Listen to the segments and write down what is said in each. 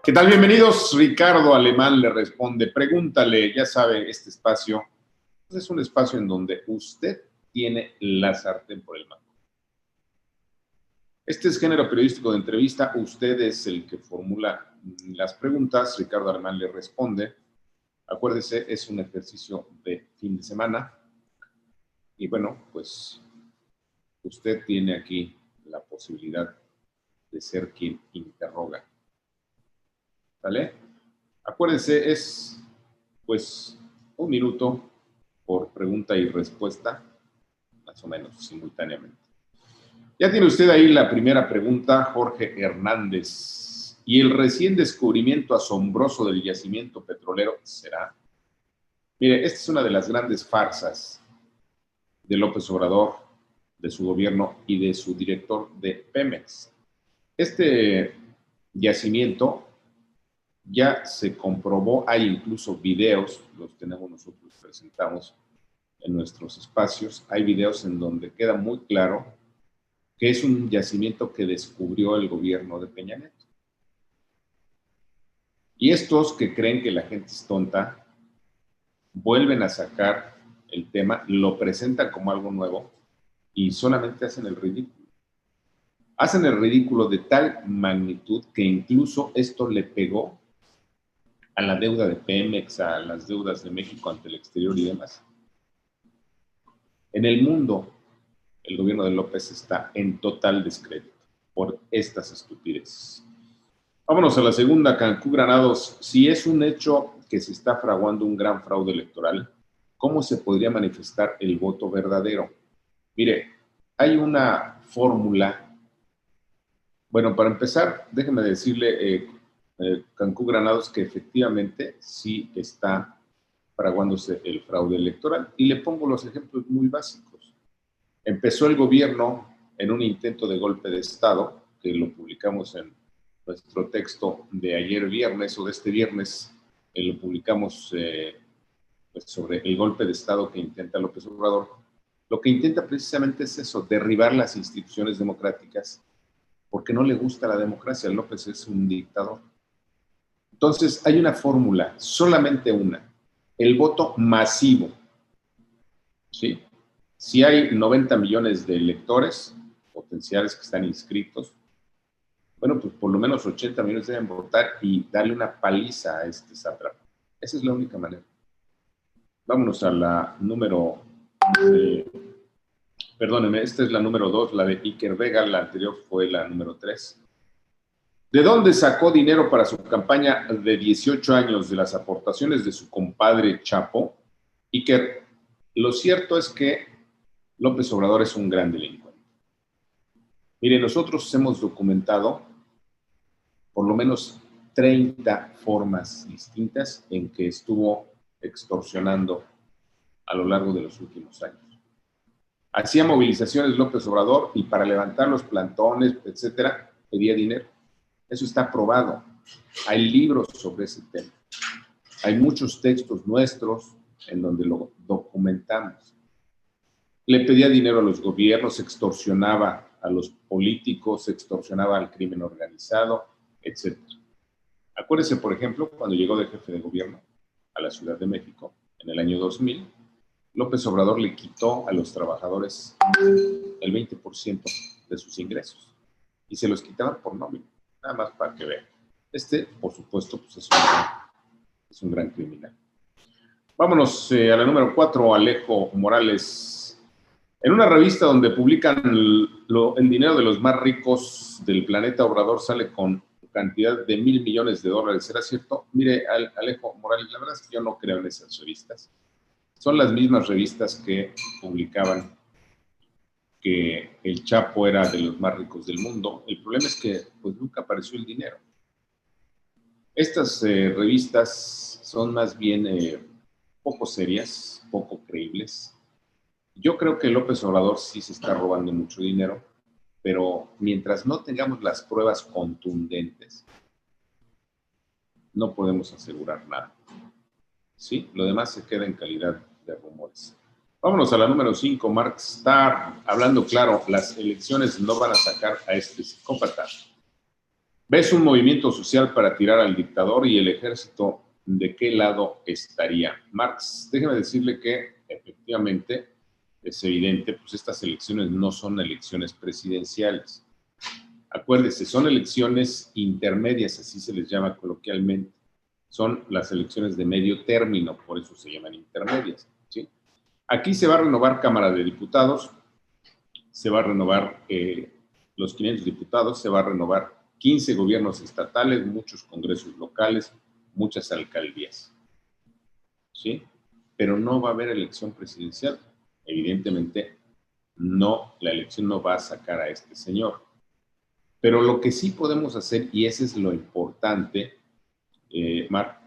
¿Qué tal? Bienvenidos. Ricardo Alemán le responde. Pregúntale, ya sabe, este espacio es un espacio en donde usted tiene la sartén por el mango. Este es género periodístico de entrevista. Usted es el que formula las preguntas. Ricardo Alemán le responde. Acuérdese, es un ejercicio de fin de semana. Y bueno, pues usted tiene aquí la posibilidad de ser quien interroga. ¿Vale? Acuérdense, es pues 1 minuto por pregunta y respuesta, más o menos simultáneamente. Ya tiene usted ahí la primera pregunta, Jorge Hernández. ¿Y el recién descubrimiento asombroso del yacimiento petrolero será? Mire, esta es una de las grandes farsas de López Obrador, de su gobierno y de su director de Pemex. Este yacimiento ya se comprobó, hay incluso videos, los tenemos nosotros, presentamos en nuestros espacios, hay videos en donde queda muy claro que es un yacimiento que descubrió el gobierno de Peña Nieto. Y estos que creen que la gente es tonta, vuelven a sacar el tema, lo presentan como algo nuevo y solamente hacen el ridículo. Hacen el ridículo de tal magnitud que incluso esto le pegó a la deuda de Pemex, a las deudas de México ante el exterior y demás. En el mundo, el gobierno de López está en total descrédito por estas estupideces. Vámonos a la segunda, Cancún Granados. Si es un hecho que se está fraguando un gran fraude electoral, ¿cómo se podría manifestar el voto verdadero? Mire, hay una fórmula. Bueno, para empezar, déjeme decirle, Cancún Granados, que efectivamente sí está fraguándose el fraude electoral. Y le pongo los ejemplos muy básicos. Empezó el gobierno en un intento de golpe de Estado, que lo publicamos en nuestro texto de ayer viernes o de este viernes, lo publicamos pues sobre el golpe de Estado que intenta López Obrador. Lo que intenta precisamente es eso, derribar las instituciones democráticas, porque no le gusta la democracia. López es un dictador. Entonces, hay una fórmula, solamente una, el voto masivo. ¿Sí? Si hay 90 millones de electores potenciales que están inscritos, bueno, pues por lo menos 80 millones deben votar y darle una paliza a este sátrapa. Esa es la única manera. Vámonos a la número... perdónenme, esta es la número 2, la de Iker Vega, la anterior fue la número 3. ¿De dónde sacó dinero para su campaña de 18 años? De las aportaciones de su compadre Chapo. Iker, lo cierto es que López Obrador es un gran delincuente. Mire, nosotros hemos documentado por lo menos 30 formas distintas en que estuvo extorsionando a lo largo de los últimos años. Hacía movilizaciones López Obrador y para levantar los plantones, etcétera, pedía dinero. Eso está probado. Hay libros sobre ese tema. Hay muchos textos nuestros en donde lo documentamos. Le pedía dinero a los gobiernos, extorsionaba a los políticos, extorsionaba al crimen organizado, etc. Acuérdese, por ejemplo, cuando llegó de jefe de gobierno a la Ciudad de México en el año 2000, López Obrador le quitó a los trabajadores el 20% de sus ingresos y se los quitaban por nómina, nada más para que vean. Por supuesto, pues es un gran criminal. Vámonos a la número 4, Alejo Morales. En una revista donde publican el dinero de los más ricos del planeta, Obrador sale con cantidad de $1,000 millones. ¿Será cierto? Mire, Alejo Morales, la verdad es que yo no creo en esas revistas. Son las mismas revistas que publicaban que el Chapo era de los más ricos del mundo. El problema es que pues nunca apareció el dinero. Estas revistas son más bien poco serias, poco creíbles. Yo creo que López Obrador sí se está robando mucho dinero, pero mientras no tengamos las pruebas contundentes, no podemos asegurar nada. ¿Sí? Lo demás se queda en calidad de rumores. Vámonos a la número 5, Mark Starr, hablando claro, las elecciones no van a sacar a este psicópata. ¿Ves un movimiento social para tirar al dictador y el ejército de qué lado estaría? Marx, déjeme decirle que efectivamente es evidente, pues estas elecciones no son elecciones presidenciales. Acuérdese, son elecciones intermedias, así se les llama coloquialmente. Son las elecciones de medio término, por eso se llaman intermedias, ¿sí? Aquí se va a renovar Cámara de Diputados, se va a renovar los 500 diputados, se va a renovar 15 gobiernos estatales, muchos congresos locales, muchas alcaldías, ¿sí? Pero no va a haber elección presidencial. Evidentemente, no, la elección no va a sacar a este señor. Pero lo que sí podemos hacer, y ese es lo importante, Marc,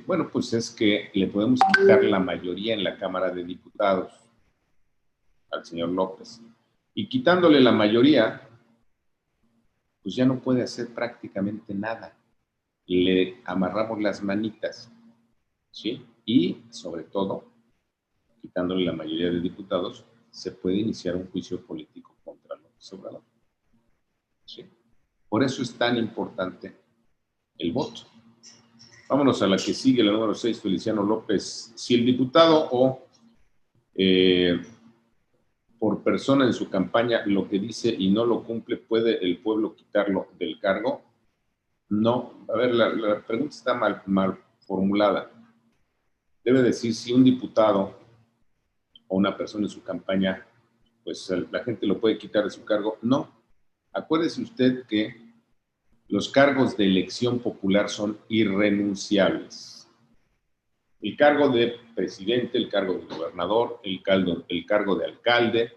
bueno, pues es que le podemos quitar la mayoría en la Cámara de Diputados al señor López. Y quitándole la mayoría, pues ya no puede hacer prácticamente nada. Le amarramos las manitas, ¿sí? Y sobre todo, quitándole la mayoría de diputados, se puede iniciar un juicio político contra López Obrador, ¿sí? Por eso es tan importante el voto. Vámonos a la que sigue, la número 6, Feliciano López. Si el diputado o por persona en su campaña lo que dice y no lo cumple, ¿puede el pueblo quitarlo del cargo? No. A ver, la pregunta está mal formulada. Debe decir si un diputado o una persona en su campaña, pues la gente lo puede quitar de su cargo. No. Acuérdese usted que los cargos de elección popular son irrenunciables. El cargo de presidente, el cargo de gobernador, el cargo de alcalde,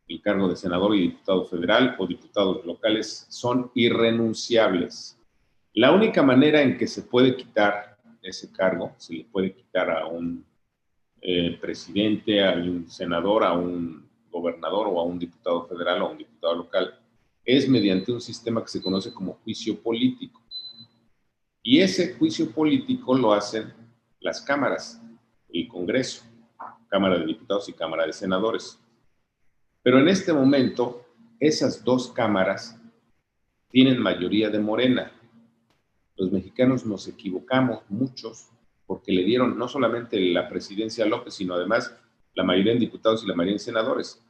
el cargo de senador y diputado federal o diputados locales son irrenunciables. La única manera en que se puede quitar ese cargo, se le puede quitar a un presidente, a un senador, a un gobernador o a un diputado federal o a un diputado local, es mediante un sistema que se conoce como juicio político. Y ese juicio político lo hacen las cámaras, el Congreso, Cámara de Diputados y Cámara de Senadores. Pero en este momento, esas dos cámaras tienen mayoría de Morena. Los mexicanos nos equivocamos, muchos, porque le dieron no solamente la presidencia a López, sino además la mayoría en diputados y la mayoría en senadores.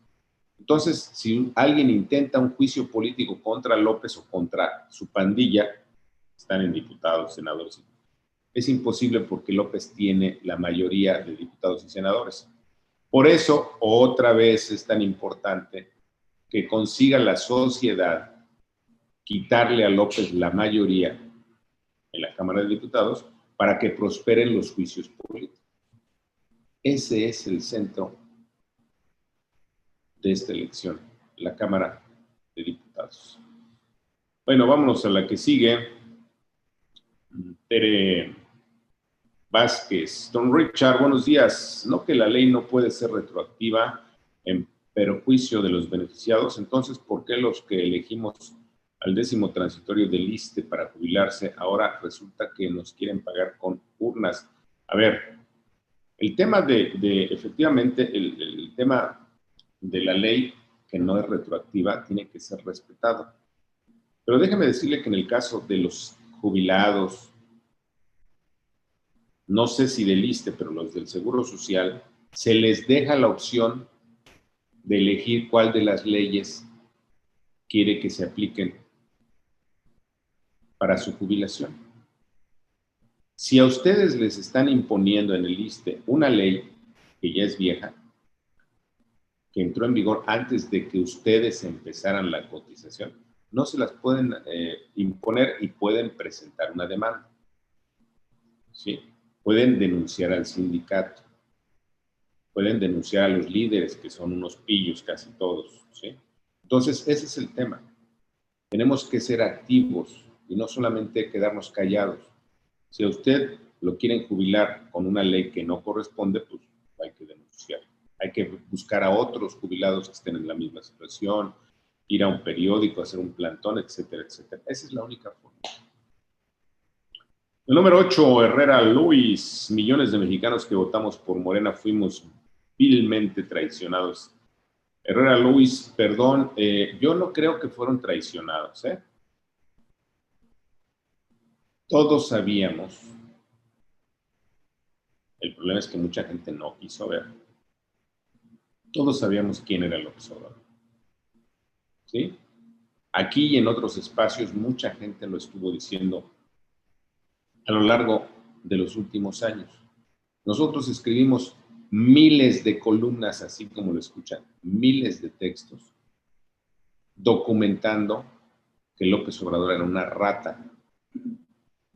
Entonces, si alguien intenta un juicio político contra López o contra su pandilla, están en diputados, senadores, es imposible porque López tiene la mayoría de diputados y senadores. Por eso, otra vez es tan importante que consiga la sociedad quitarle a López la mayoría en la Cámara de Diputados para que prosperen los juicios políticos. Ese es el centro de esta elección, la Cámara de Diputados. Bueno, vámonos a la que sigue. Tere Vázquez. Don Richard, buenos días. ¿No que la ley no puede ser retroactiva en perjuicio de los beneficiados? Entonces, ¿por qué los que elegimos al 10º transitorio del ISSSTE para jubilarse ahora resulta que nos quieren pagar con urnas? A ver, el tema efectivamente, el tema de la ley que no es retroactiva tiene que ser respetado. Pero déjeme decirle que en el caso de los jubilados, no sé si del ISSSTE, pero los del Seguro Social, se les deja la opción de elegir cuál de las leyes quiere que se apliquen para su jubilación. Si a ustedes les están imponiendo en el ISSSTE una ley que ya es vieja, que entró en vigor antes de que ustedes empezaran la cotización, no se las pueden imponer y pueden presentar una demanda, ¿sí? Pueden denunciar al sindicato, pueden denunciar a los líderes, que son unos pillos casi todos, ¿sí? Entonces, ese es el tema. Tenemos que ser activos y no solamente quedarnos callados. Si a usted lo quieren jubilar con una ley que no corresponde, pues hay que denunciar. Hay que buscar a otros jubilados que estén en la misma situación, ir a un periódico, hacer un plantón, etcétera, etcétera. Esa es la única forma. El número 8, Herrera Luis. Millones de mexicanos que votamos por Morena fuimos vilmente traicionados. Herrera Luis, perdón, yo no creo que fueron traicionados, ¿eh? Todos sabíamos, el problema es que mucha gente no quiso ver, todos sabíamos quién era López Obrador, ¿sí? Aquí y en otros espacios mucha gente lo estuvo diciendo a lo largo de los últimos años. Nosotros escribimos miles de columnas, así como lo escuchan, miles de textos, documentando que López Obrador era una rata.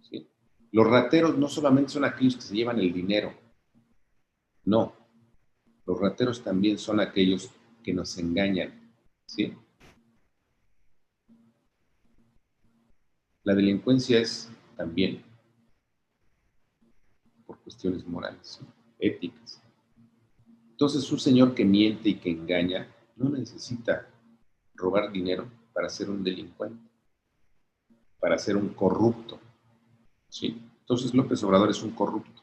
¿Sí? Los rateros no solamente son aquellos que se llevan el dinero, no. Los rateros también son aquellos que nos engañan, ¿sí? La delincuencia es también por cuestiones morales, ¿sí? Éticas. Entonces, un señor que miente y que engaña no necesita robar dinero para ser un delincuente, para ser un corrupto, ¿sí? Entonces, López Obrador es un corrupto.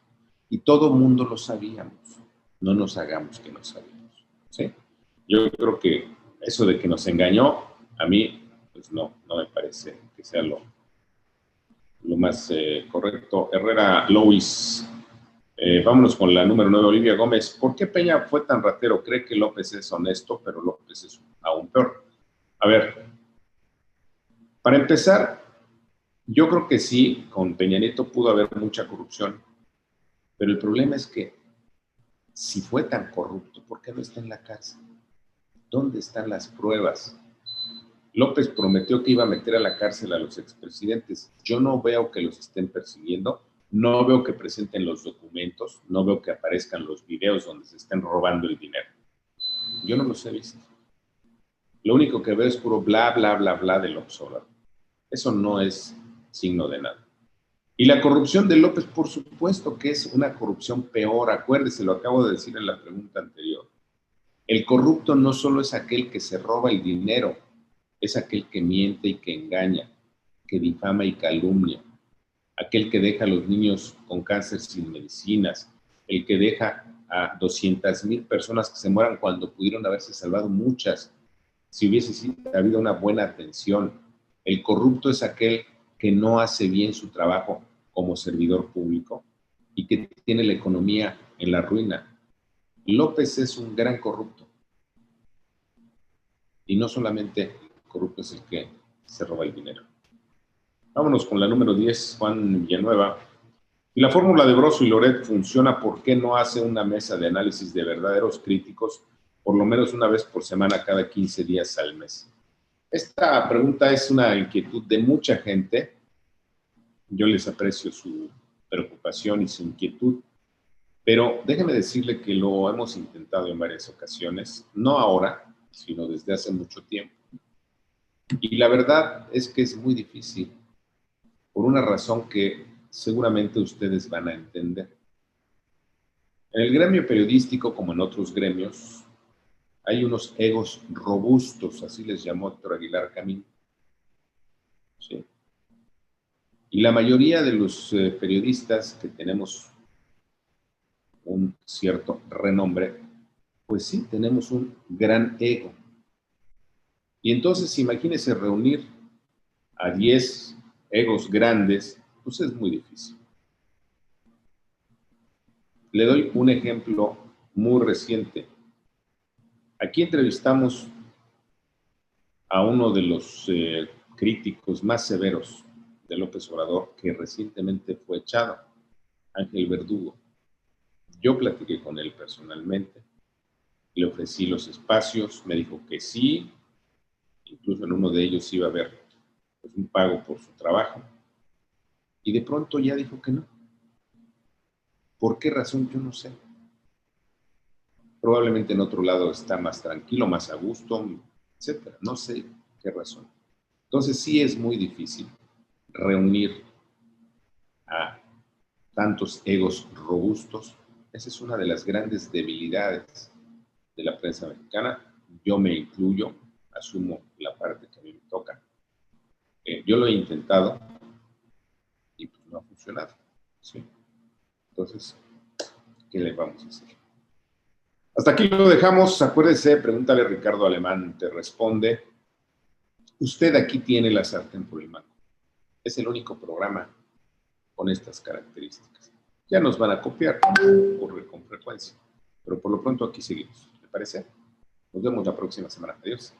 Y todo mundo lo sabíamos. No nos hagamos que no sabíamos, ¿sí? Yo creo que eso de que nos engañó, a mí, pues no me parece que sea lo más correcto. Herrera Lois, vámonos con la número 9, Olivia Gómez. ¿Por qué Peña fue tan ratero? Cree que López es honesto, pero López es aún peor. A ver, para empezar, yo creo que sí, con Peña Nieto pudo haber mucha corrupción, pero el problema es que si fue tan corrupto, ¿por qué no está en la cárcel? ¿Dónde están las pruebas? López prometió que iba a meter a la cárcel a los expresidentes. Yo no veo que los estén persiguiendo, no veo que presenten los documentos, no veo que aparezcan los videos donde se estén robando el dinero. Yo no los he visto. Lo único que veo es puro bla, bla, bla, bla de López Obrador. Eso no es signo de nada. Y la corrupción de López, por supuesto que es una corrupción peor. Acuérdese, lo acabo de decir en la pregunta anterior. El corrupto no solo es aquel que se roba el dinero, es aquel que miente y que engaña, que difama y calumnia, aquel que deja a los niños con cáncer sin medicinas, el que deja a 200,000 personas que se mueran cuando pudieron haberse salvado muchas, si hubiese habido una buena atención. El corrupto es aquel que no hace bien su trabajo como servidor público y que tiene la economía en la ruina. López es un gran corrupto. Y no solamente corrupto es el que se roba el dinero. Vámonos con la número 10, Juan Villanueva. Si la fórmula de Broso y Loret funciona, ¿por qué no hace una mesa de análisis de verdaderos críticos por lo menos una vez por semana cada 15 días al mes? Esta pregunta es una inquietud de mucha gente. Yo les aprecio su preocupación y su inquietud, pero déjeme decirle que lo hemos intentado en varias ocasiones, no ahora, sino desde hace mucho tiempo. Y la verdad es que es muy difícil, por una razón que seguramente ustedes van a entender. En el gremio periodístico, como en otros gremios, hay unos egos robustos, así les llamó Héctor Aguilar Camín. ¿Sí? Y la mayoría de los periodistas que tenemos un cierto renombre, pues sí, tenemos un gran ego. Y entonces imagínense reunir a 10 egos grandes, pues es muy difícil. Le doy un ejemplo muy reciente. Aquí entrevistamos a uno de los críticos más severos de López Obrador, que recientemente fue echado, Ángel Verdugo. Yo platiqué con él personalmente, le ofrecí los espacios, me dijo que sí, incluso en uno de ellos iba a haber pues, un pago por su trabajo, y de pronto ya dijo que no. ¿Por qué razón? Yo no sé. Probablemente en otro lado está más tranquilo, más a gusto, etcétera. No sé qué razón. Entonces sí es muy difícil reunir a tantos egos robustos. Esa es una de las grandes debilidades de la prensa mexicana. Yo me incluyo, asumo la parte que a mí me toca. Yo lo he intentado y pues no ha funcionado. ¿Sí? Entonces, ¿qué le vamos a hacer? Hasta aquí lo dejamos. Acuérdese, pregúntale a Ricardo Alemán, te responde. Usted aquí tiene la sartén por el mango. Es el único programa con estas características. Ya nos van a copiar, ocurre con frecuencia. Pero por lo pronto aquí seguimos. ¿Le parece? Nos vemos la próxima semana. Adiós.